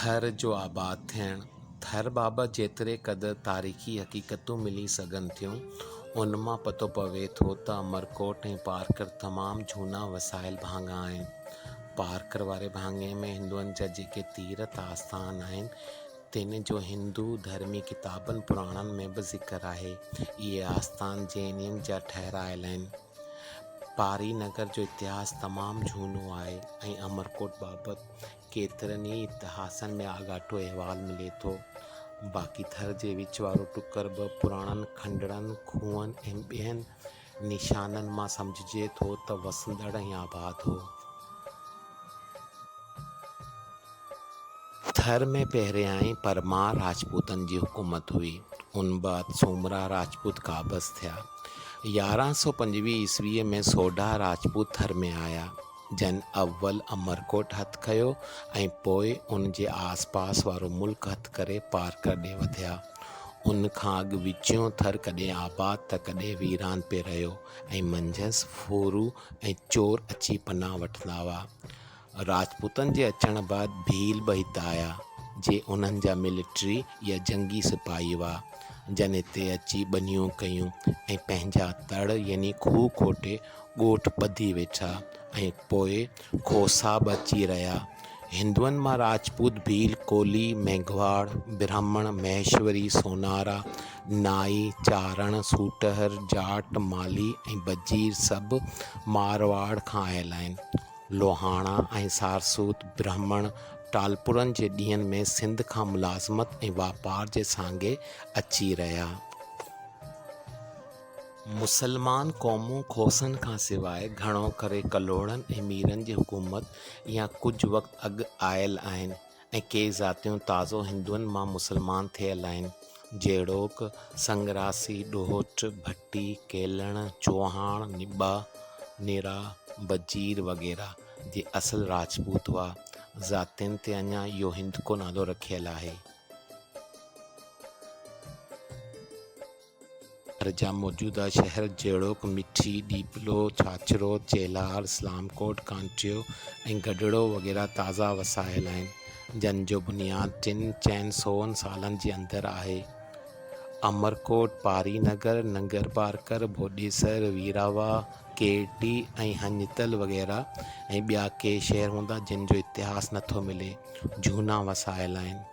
थर जो आबाद थियणु। थर बाबति जेतिरे क़दुरु तारीख़ी हक़ीक़तूं मिली सघनि थियूं, उन मां पतो पवे थो त अमरकोट ऐं पारकर तमामु झूना वसायल भाङा आहिनि। पारकर वारे भाङे में हिंदुअनि जा जेके तीर्थ आस्थान आहिनि, तिन जो हिंदू धर्मी किताबनि पुराणनि में बि ज़िक्र आहे। इहे आस्थान जैनियुनि जा ठहिरायल आहिनि। पारी नगर जो इतिहास तमामु झूनो आहे ऐं अमरकोट बाबति केतिरनि ई इतिहासनि में आगाटो अहवाल मिले थो। बाक़ी थर जे विच वारो टुकर बि पुराणनि खंडरनि, खूहनि ऐं ॿियनि निशाननि मां सम्झिजे थो त वसंदड़ ऐं आबाद हो। थर में पहिरियां परमार राजपूतनि जी हुकूमत हुई। उन बाद सूमरा राजपूत काबज़ थिया। 1125 ईस्वीअ में सोढा राजपूत थर में आया, जन अव्वल अमरकोट हथु कयो ऐं पोइ उन जे आसपास वारो मुल्क हथु करे पारकर ॾे वधिया। उन खां अॻु विचों थर कॾहिं आबाद त कॾहिं वीरान पे रहियो ऐं मंझंदि फूरू ऐं चोर अची पनाह वठंदा हुआ। राजपूतनि जे अचण बाद भील बि हिते आया, जे उन्हनि जा मिलिट्री या जंगी सिपाही हुआ, जन हिते अची ॿनियूं कयूं ऐं पंहिंजा तड़ यानी खूह खोटे ॻोठ ॿधी वेठा ऐं पोइ खोसा बि अची रहिया। हिंदुअनि मां राजपूत, भील, कोली, मेघवाड़, ब्राह्मण, महेश्वरी, सोनारा, नाई, चारण, सूटहर, जाट, माली ऐं बजीर सभु मारवाड़ खां आयल आहिनि। लोहाणा ऐं सारसूत ब्राह्मण टालपुरनि जे ॾींहंनि में सिंध खां मुलाज़मत ऐं वापार जे सांगे अची रहिया। मुसलमान क़ौमूं खोसनि खां सवाइ घणो करे कलोड़नि ऐं मीरनि जी हुकूमत या कुझु वक़्तु अॻु आयल आहिनि ऐं के ज़ातियूं ताज़ो हिंदुअनि मां मुसलमान थियल आहिनि, जहिड़ोकि संगरासी, ॾोहट, भट्टी, केलण, चौहाण, निब्बा, निरा, बजीर वग़ैरह जे असुल राजपूत हुआ। ज़ातियुनि ते अञा इहो हिंदको नालो रखियल आहे। थर जा मौजूदा शहर जहिड़ोकि मिठी, डीपलो, छाछरो, चेलार, इस्लामकोट, कांटियो ऐं गढड़ो वग़ैरह ताज़ा वसायल आहिनि, जन जो बुनियादु 400 सालनि जे अंदरि आहे। अमरकोट, पारी नगर, नंगर पारकर, भोॾेसर, वीरावा, केरटी ऐं हंजतल वग़ैरह ऐं ॿिया के शहर हूंदा जिन जो इतिहास नथो मिले, झूना वसायल आहिनि।